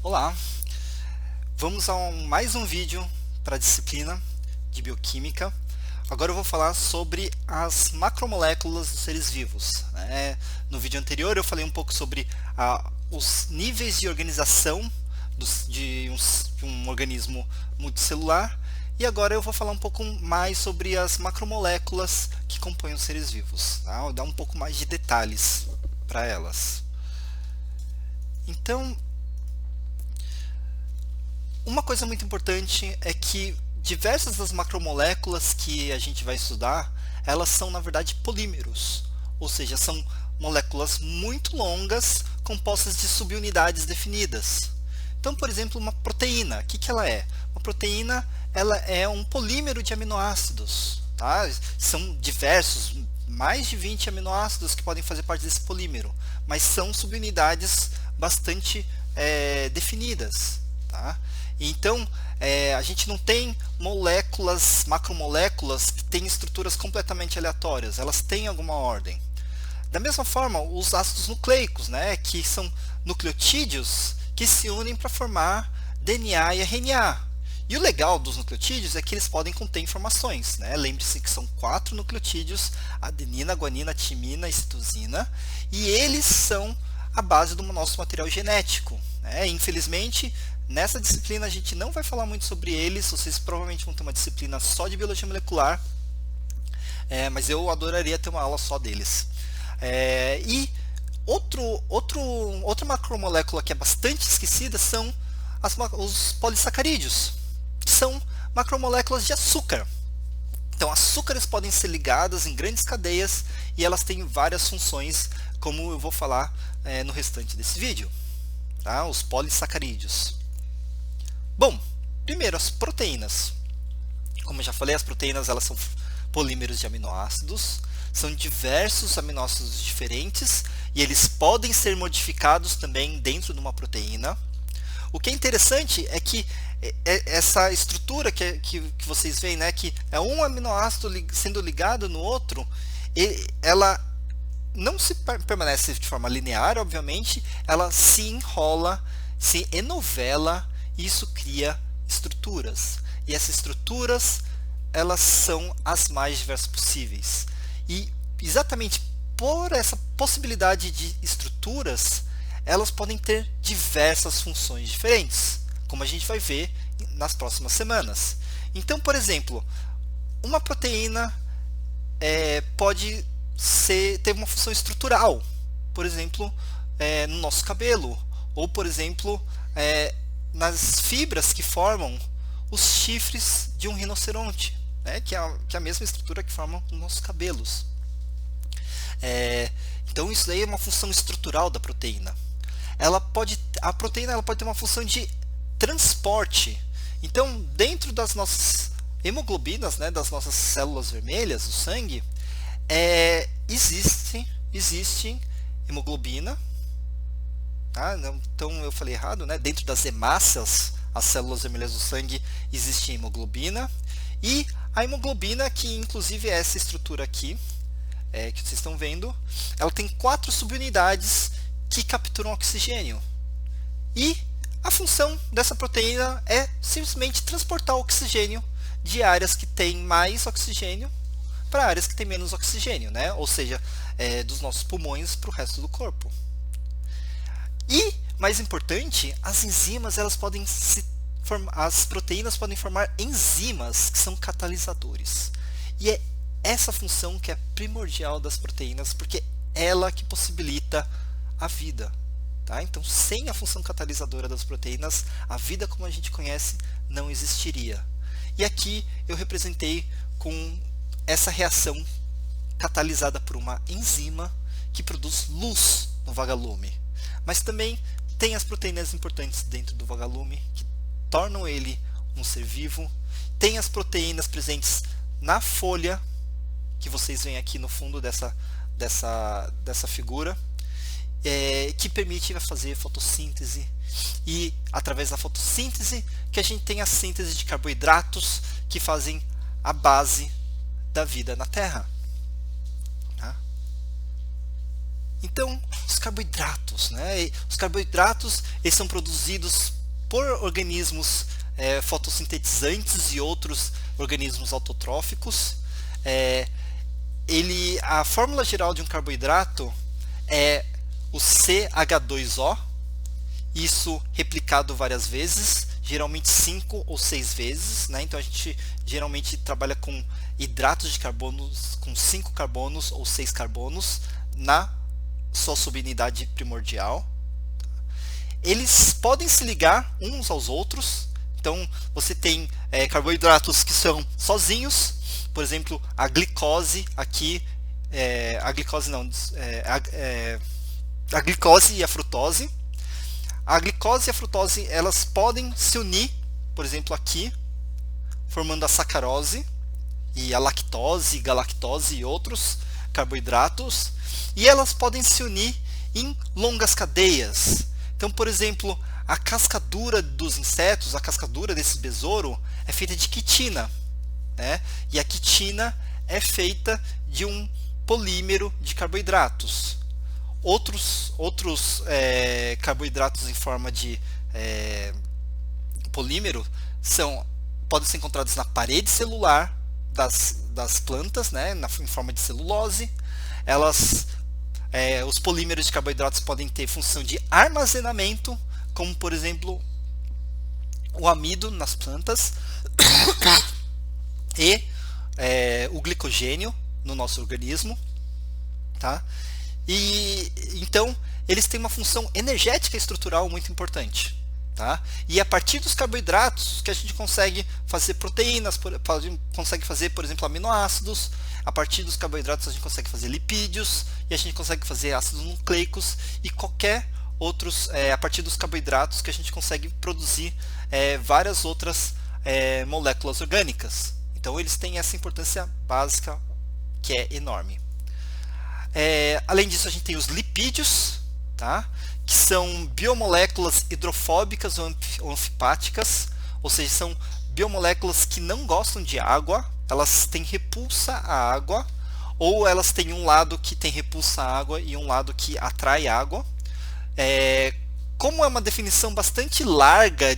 Olá, vamos a mais um vídeo para a disciplina de bioquímica. Agora eu vou falar sobre as macromoléculas dos seres vivos, né? No vídeo anterior eu falei um pouco sobre os níveis de organização de um organismo multicelular, e agora eu vou falar um pouco mais sobre as macromoléculas que compõem os seres vivos, tá? Vou dar um pouco mais de detalhes para elas. Então, uma coisa muito importante é que diversas das macromoléculas que a gente vai estudar, elas são na verdade polímeros, ou seja, são moléculas muito longas compostas de subunidades definidas. Então, por exemplo, uma proteína, o que ela é? Uma proteína, ela é um polímero de aminoácidos, tá? São diversos, mais de 20 aminoácidos que podem fazer parte desse polímero, mas são subunidades bastante definidas, tá? Então, a gente não tem macromoléculas que têm estruturas completamente aleatórias, elas têm alguma ordem. Da mesma forma, os ácidos nucleicos, né, que são nucleotídeos que se unem para formar DNA e RNA. E o legal dos nucleotídeos é que eles podem conter informações, né? Lembre-se que são 4 nucleotídeos: adenina, guanina, timina e citosina, e eles são a base do nosso material genético, né? Infelizmente, nessa disciplina a gente não vai falar muito sobre eles, vocês provavelmente vão ter uma disciplina só de biologia molecular, mas eu adoraria ter uma aula só deles. E outra macromolécula que é bastante esquecida são os polissacarídeos, que são macromoléculas de açúcar. Então, açúcares podem ser ligadas em grandes cadeias e elas têm várias funções, como eu vou falar no restante desse vídeo, tá? Os polissacarídeos. Bom, primeiro as proteínas. Como eu já falei, as proteínas elas são polímeros de aminoácidos, são diversos aminoácidos diferentes e eles podem ser modificados também dentro de uma proteína. O que é interessante é que essa estrutura que vocês veem, né, que é um aminoácido sendo ligado no outro, ela não permanece de forma linear, obviamente, ela se enrola, se enovela, e isso cria estruturas. E essas estruturas, elas são as mais diversas possíveis. E exatamente por essa possibilidade de estruturas, elas podem ter diversas funções diferentes, como a gente vai ver nas próximas semanas. Então, por exemplo, uma proteína pode ter uma função estrutural, por exemplo, no nosso cabelo, ou por exemplo, nas fibras que formam os chifres de um rinoceronte, né, que é a mesma estrutura que formam os nossos cabelos. Então isso daí é uma função estrutural da proteína. A proteína ela pode ter uma função de transporte. Então, dentro das nossas hemoglobinas, né, das nossas células vermelhas, do sangue, existe hemoglobina. Tá? Então eu falei errado, né? Dentro das hemácias, as células vermelhas do sangue, existe hemoglobina. E a hemoglobina, que inclusive é essa estrutura aqui, que vocês estão vendo, ela tem 4 subunidades que capturam oxigênio. E a função dessa proteína é simplesmente transportar o oxigênio de áreas que têm mais oxigênio para áreas que têm menos oxigênio, né? Ou seja, dos nossos pulmões para o resto do corpo. E, mais importante, as enzimas, as proteínas podem formar enzimas que são catalisadores. E é essa função que é primordial das proteínas, porque é ela que possibilita a vida. Tá? Então, sem a função catalisadora das proteínas, a vida como a gente conhece não existiria. E aqui eu representei com essa reação catalisada por uma enzima que produz luz no vagalume. Mas também tem as proteínas importantes dentro do vagalume que tornam ele um ser vivo. Tem as proteínas presentes na folha, que vocês veem aqui no fundo dessa figura, que permite fazer fotossíntese. E através da fotossíntese que a gente tem a síntese de carboidratos que fazem a base da vida na Terra. Então, os carboidratos, né? Os carboidratos eles são produzidos compor organismos fotossintetizantes e outros organismos autotróficos. A fórmula geral de um carboidrato é o CH2O, isso replicado várias vezes, geralmente 5 ou 6 vezes, né? Então a gente geralmente trabalha com hidratos de carbono com 5 carbonos ou 6 carbonos na sua subunidade primordial. Eles podem se ligar uns aos outros, então você tem carboidratos que são sozinhos, por exemplo, a glicose aqui, a glicose e a frutose. A glicose e a frutose, elas podem se unir, por exemplo, aqui, formando a sacarose, e a lactose, galactose e outros carboidratos, e elas podem se unir em longas cadeias. Então, por exemplo, a cascadura dos insetos, a cascadura desse besouro, é feita de quitina, né? E a quitina é feita de um polímero de carboidratos. Outros carboidratos em forma de polímero podem ser encontrados na parede celular das plantas, né, em forma de celulose. Os polímeros de carboidratos podem ter função de armazenamento, como por exemplo o amido nas plantas e o glicogênio no nosso organismo, tá? E então eles têm uma função energética e estrutural muito importante, tá? E a partir dos carboidratos que a gente consegue fazer proteínas, consegue fazer, por exemplo, aminoácidos. A partir dos carboidratos a gente consegue fazer lipídios e a gente consegue fazer ácidos nucleicos e qualquer outros, a partir dos carboidratos que a gente consegue produzir várias outras moléculas orgânicas. Então eles têm essa importância básica que é enorme. Além disso, a gente tem os lipídios, tá? Que são biomoléculas hidrofóbicas ou anfipáticas, ou seja, são biomoléculas que não gostam de água, elas têm repulsa à água, ou elas têm um lado que tem repulsa à água e um lado que atrai água. Como é uma definição bastante larga,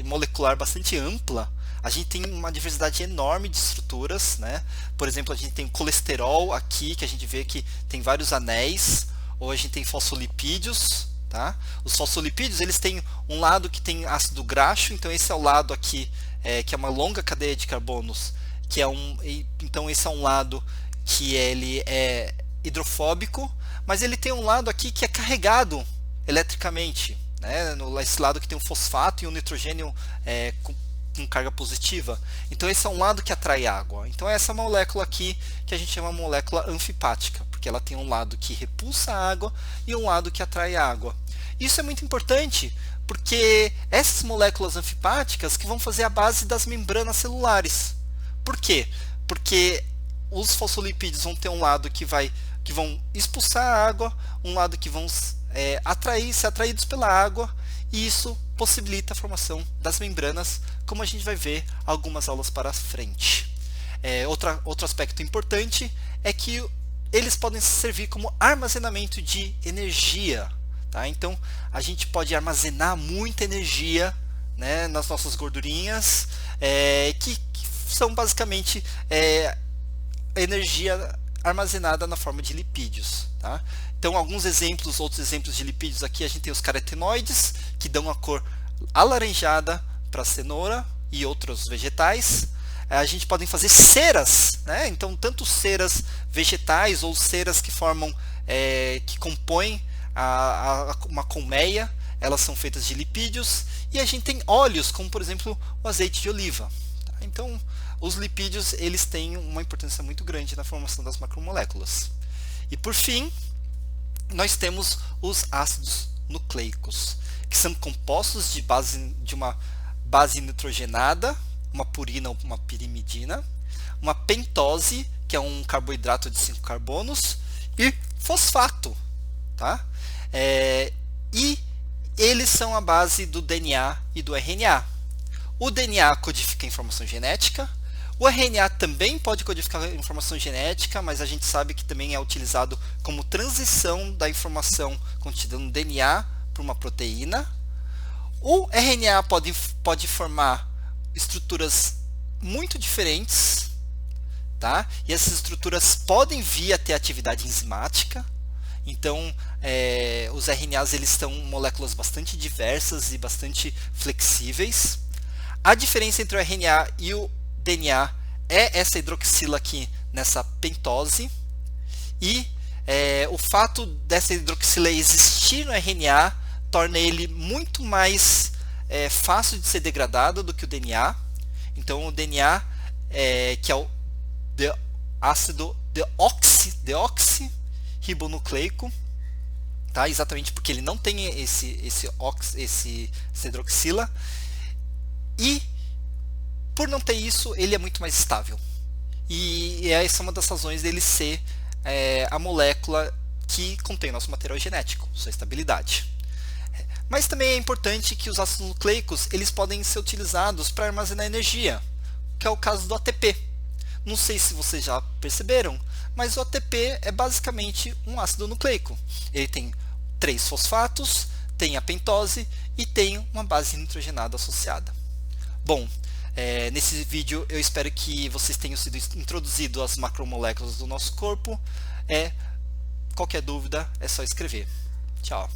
molecular bastante ampla, a gente tem uma diversidade enorme de estruturas, né? Por exemplo, a gente tem o colesterol aqui, que a gente vê que tem vários anéis, ou a gente tem fosfolipídios, tá? Os fosfolipídios, eles têm um lado que tem ácido graxo, então esse é o lado aqui, que é uma longa cadeia de carbonos, então esse é um lado que ele é hidrofóbico, mas ele tem um lado aqui que é carregado eletricamente, né? Esse lado que tem um fosfato e um nitrogênio com carga positiva. Então esse é um lado que atrai água. Então essa molécula aqui que a gente chama molécula anfipática, porque ela tem um lado que repulsa a água e um lado que atrai água. Isso é muito importante, porque essas moléculas anfipáticas que vão fazer a base das membranas celulares. Por quê? Porque os fosfolipídios vão ter um lado que vão expulsar a água, um lado que vão ser atraídos pela água, e isso possibilita a formação das membranas, como a gente vai ver algumas aulas para frente. Outro aspecto importante é que eles podem servir como armazenamento de energia, tá? Então a gente pode armazenar muita energia, né, nas nossas gordurinhas, que são basicamente energia armazenada na forma de lipídios, tá? Então outros exemplos de lipídios aqui, a gente tem os carotenoides, que dão a cor alaranjada para a cenoura e outros vegetais. A gente pode fazer ceras, né? Então tanto ceras vegetais ou ceras que que compõem uma colmeia, elas são feitas de lipídios. E a gente tem óleos, como por exemplo o azeite de oliva, tá? Então os lipídios, eles têm uma importância muito grande na formação das macromoléculas. E por fim, nós temos os ácidos nucleicos, que são compostos de uma base nitrogenada, uma purina ou uma pirimidina, uma pentose, que é um carboidrato de 5 carbonos, e fosfato, tá? E eles são a base do DNA e do RNA. O DNA codifica a informação genética, o RNA também pode codificar a informação genética, mas a gente sabe que também é utilizado como transição da informação contida no DNA para uma proteína. O RNA pode formar estruturas muito diferentes, tá? E essas estruturas podem vir a ter atividade enzimática. Então, os RNAs eles são moléculas bastante diversas e bastante flexíveis. A diferença entre o RNA e o DNA é essa hidroxila aqui nessa pentose. E o fato dessa hidroxila existir no RNA torna ele muito mais fácil de ser degradado do que o DNA. Então, o DNA, que é o ácido deoxirribonucleico, tá? Exatamente porque ele não tem essa hidroxila, e por não ter isso, ele é muito mais estável. E essa é uma das razões dele ser a molécula que contém nosso material genético, sua estabilidade. Mas também é importante que os ácidos nucleicos eles podem ser utilizados para armazenar energia, que é o caso do ATP. Não sei se vocês já perceberam, mas o ATP é basicamente um ácido nucleico. Ele tem 3 fosfatos, tem a pentose e tem uma base nitrogenada associada. Bom, nesse vídeo eu espero que vocês tenham sido introduzidos às macromoléculas do nosso corpo. Qualquer dúvida é só escrever. Tchau.